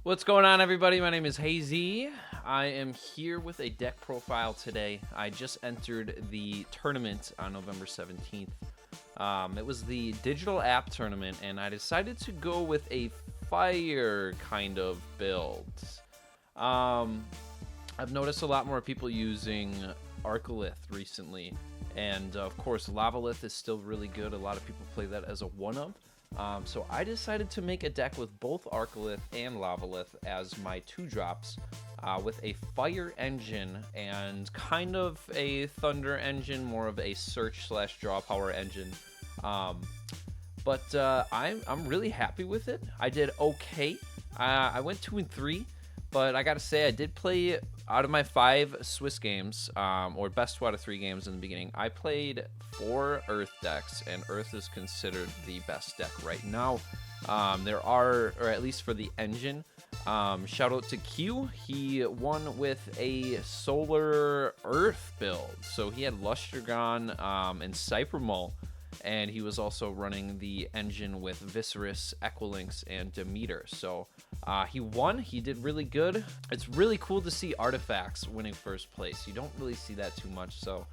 What's going on, everybody? My name is Hazy. I am here with a deck profile today. I just entered the tournament on November 17th. It was the digital app tournament, and I decided to go with a fire kind of build. I've noticed a lot more people using Arcolith recently, and of course Lavalith is still really good. A lot of people play that as a one-up. So I decided to make a deck with both Arcolith and Lavalith as my 2-drops, with a fire engine and kind of a thunder engine, more of a search/draw power engine. But I'm really happy with it. I did okay. I went 2-3, but I gotta say I did play out of my 5 Swiss games, or best 2 out of 3 games in the beginning. I played 4 Earth decks, and Earth is considered the best deck right now. There are, or at least for the engine, shout out to Q. He won with a Solar Earth build. So he had Lustragon and Cybermull, and he was also running the engine with Viserys, Equilinx, and Demeter. So he won. He did really good. It's really cool to see artifacts winning first place. You don't really see that too much. So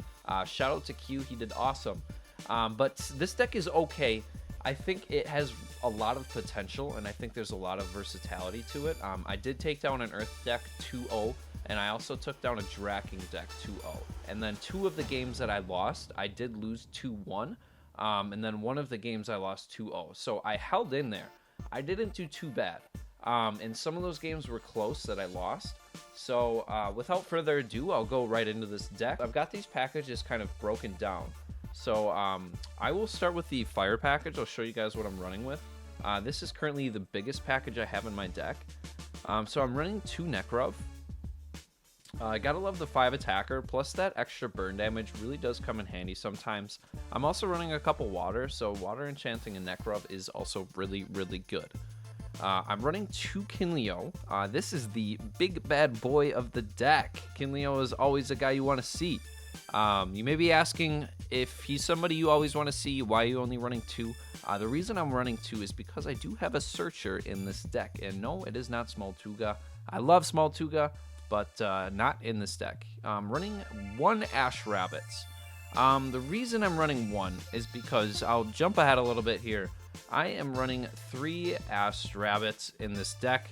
shout out to Q. He did awesome. But this deck is okay. I think it has a lot of potential, and I think there's a lot of versatility to it. I did take down an Earth deck 2-0, and I also took down a Draking deck 2-0. And then 2 of the games that I lost, I did lose 2-1. And then 1 of the games I lost 2-0. So I held in there. I didn't do too bad. And some of those games were close that I lost. So without further ado, I'll go right into this deck. I've got these packages kind of broken down. So I will start with the fire package. I'll show you guys what I'm running with. This is currently the biggest package I have in my deck. So I'm running 2 Necrov. I gotta love the 5 attacker, plus that extra burn damage really does come in handy sometimes. I'm also running a couple water, so water enchanting and Necrov is also really, really good. I'm running 2 Kinleo. This is the big bad boy of the deck. Kinleo is always a guy you want to see. You may be asking, if he's somebody you always want to see, why are you only running 2? The reason I'm running 2 is because I do have a searcher in this deck, and no, it is not Smoltuga. I love Smoltuga, but not in this deck. I'm running 1 Ash Rabbits. The reason I'm running 1 is because I'll jump ahead a little bit here. I am running 3 Ash Rabbits in this deck.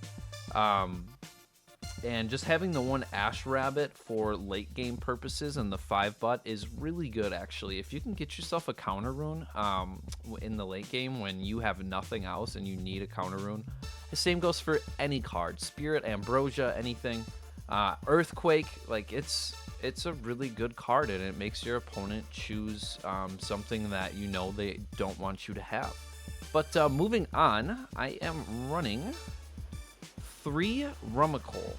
And just having the 1 Ash Rabbit for late game purposes and the 5 butt is really good, actually. If you can get yourself a counter rune in the late game when you have nothing else and you need a counter rune, the same goes for any card. Spirit, Ambrosia, anything. Earthquake, like it's a really good card, and it makes your opponent choose something that you know they don't want you to have. But moving on, I am running 3 Rummikol.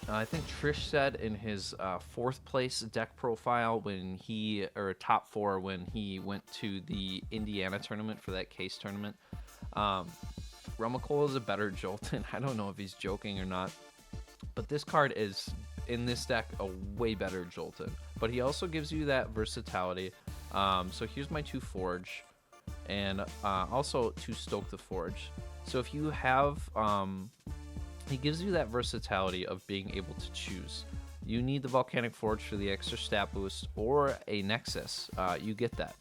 I think Trish said in his 4th place deck profile when he, or top 4 when he went to the Indiana tournament for that case tournament, Rummikol is a better Jolton. I don't know if he's joking or not, but this card is, in this deck, a way better Jolton. But he also gives you that versatility. So here's my 2 Forge, and also 2 Stoke the Forge. So if you have, he gives you that versatility of being able to choose. You need the Volcanic Forge for the extra stat boost, or a Nexus. You get that.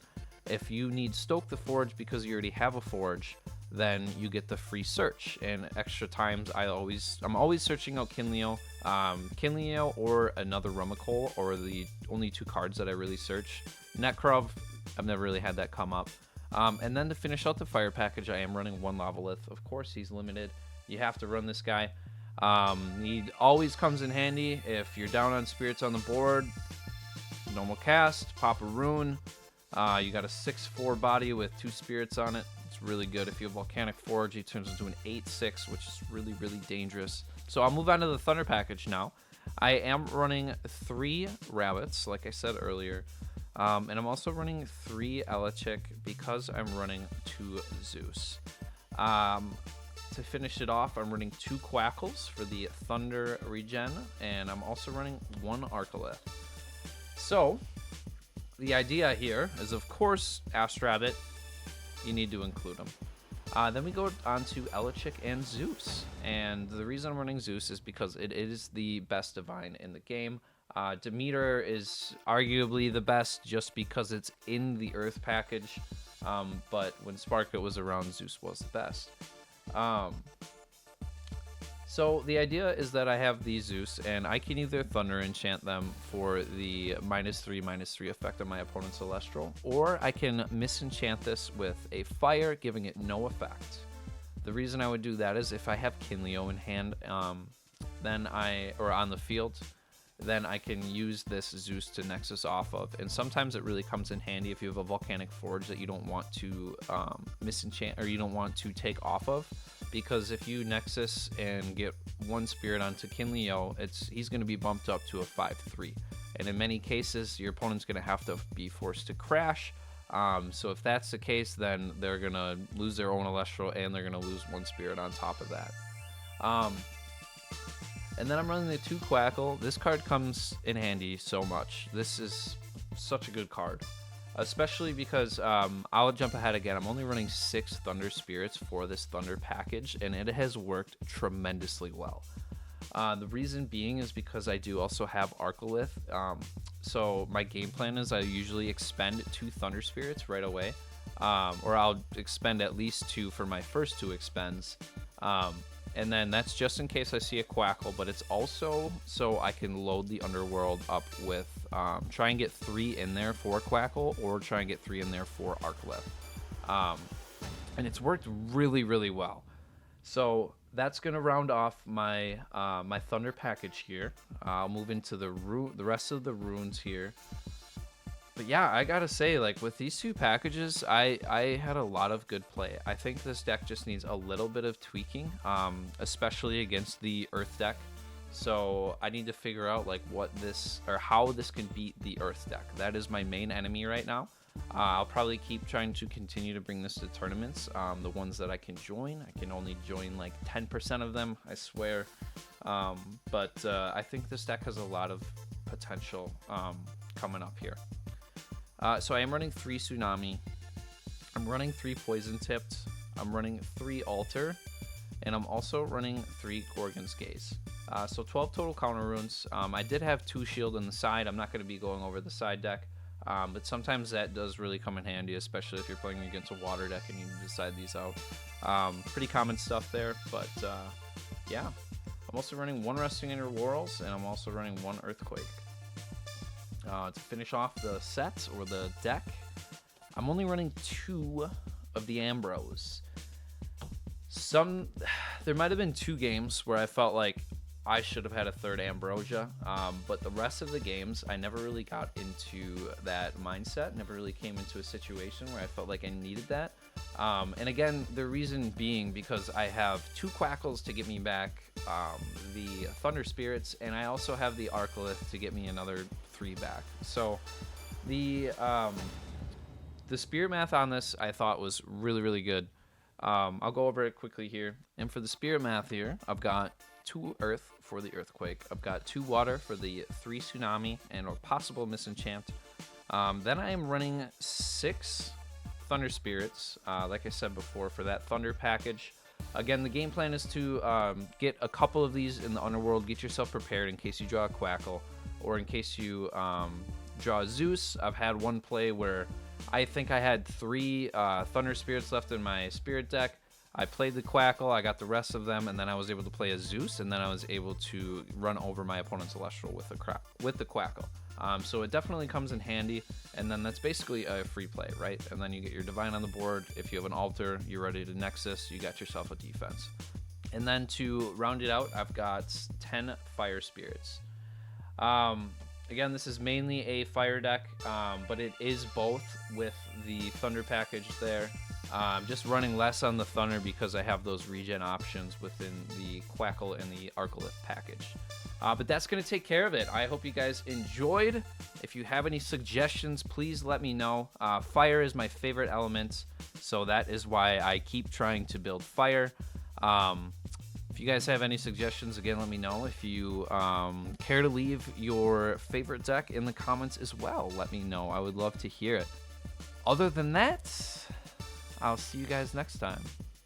If you need Stoke the Forge because you already have a Forge, then you get the free search. And extra times, I'm always searching out Kinleo. Kinleo or another Rummikol, or the only 2 cards that I really search. Necrov, I've never really had that come up. And then to finish out the fire package, I am running 1 Lavalith. Of course, he's limited. You have to run this guy. He always comes in handy if you're down on spirits on the board. Normal cast, pop a rune. You got a 6/4 body with 2 spirits on it. It's really good. If you have Volcanic Forge, he turns into an 8/6, which is really, really dangerous. So I'll move on to the Thunder package now. I am running 3 Rabbits, like I said earlier. And I'm also running 3 Elachik because I'm running 2 Zeus. To finish it off, I'm running 2 Quackles for the Thunder regen, and I'm also running 1 Arcolith. So, the idea here is, of course, Ash Rabbit, you need to include him. Then we go on to Elichic and Zeus. And the reason I'm running Zeus is because it is the best divine in the game. Demeter is arguably the best just because it's in the Earth package. But when Sparkit was around, Zeus was the best. So the idea is that I have these Zeus, and I can either Thunder enchant them for the -3/-3 effect on my opponent's Celestial, or I can misenchant this with a Fire, giving it no effect. The reason I would do that is if I have Kinleo in hand, or on the field, then I can use this Zeus to Nexus off of. And sometimes it really comes in handy if you have a Volcanic Forge that you don't want to misenchant, or you don't want to take off of. Because if you Nexus and get one Spirit onto Kinleo, he's going to be bumped up to a 5/3. And in many cases, your opponent's going to have to be forced to crash. So if that's the case, then they're going to lose their own Celestial, and they're going to lose one Spirit on top of that. And then I'm running the 2 Quackle. This card comes in handy so much. This is such a good card. Especially because I'll jump ahead again. I'm only running 6 Thunder Spirits for this Thunder package, and it has worked tremendously well. The reason being is because I do also have Arcolith. So my game plan is I usually expend 2 Thunder Spirits right away. Or I'll expend at least 2 for my first 2 expends. And then that's just in case I see a Quackle, but it's also so I can load the Underworld up with, try and get 3 in there for Quackle, or try and get 3 in there for Arcolith. And it's worked really, really well. So that's going to round off my my Thunder package here. I'll move into the rest of the runes here. But yeah, I gotta say, like, with these 2 packages, I had a lot of good play. I think this deck just needs a little bit of tweaking, especially against the Earth deck. So I need to figure out like how this can beat the Earth deck. That is my main enemy right now. I'll probably keep trying to continue to bring this to tournaments. The ones that I can join, I can only join like 10% of them, I swear. But I think this deck has a lot of potential coming up here. So I am running 3 Tsunami, I'm running 3 Poison Tipped, I'm running 3 Altar, and I'm also running 3 Gorgon's Gaze. So 12 total counter runes. I did have 2 shield on the side. I'm not going to be going over the side deck, but sometimes that does really come in handy, especially if you're playing against a water deck and you need to decide these out. Pretty common stuff there, but yeah. I'm also running 1 Resting Under Laurels, and I'm also running 1 Earthquake. To finish off the set or the deck, I'm only running 2 of the Ambrose. There might have been 2 games where I felt like I should have had a 3rd Ambrosia, but the rest of the games I never really got into that mindset, never really came into a situation where I felt like I needed that. And again, the reason being because I have 2 Quackles to get me back the Thunder Spirits, and I also have the Arcolith to get me another 3 back. So the Spirit math on this I thought was really, really good. I'll go over it quickly here. And for the Spirit math here, I've got 2 Earth for the Earthquake. I've got 2 Water for the 3 Tsunami and a possible Misenchant. Then I am running 6 Thunder Spirits, like I said before, for that Thunder package. Again, the game plan is to get a couple of these in the Underworld, get yourself prepared in case you draw a Quackle, or in case you draw a Zeus. I've had one play where I think I had 3 Thunder Spirits left in my Spirit deck. I played the Quackle, I got the rest of them, and then I was able to play a Zeus, and then I was able to run over my opponent's Celestial with the Quackle. So it definitely comes in handy, and then that's basically a free play, right? And then you get your Divine on the board. If you have an Altar, you're ready to Nexus, you got yourself a defense. And then to round it out, I've got 10 Fire Spirits. Again, this is mainly a Fire deck, but it is both with the Thunder package there. Just running less on the Thunder because I have those regen options within the Quackle and the Arcolith package. But that's going to take care of it. I hope you guys enjoyed. If you have any suggestions, please let me know. Fire is my favorite element, so that is why I keep trying to build Fire. If you guys have any suggestions, again, let me know. If you care to leave your favorite deck in the comments as well, let me know. I would love to hear it. Other than that, I'll see you guys next time.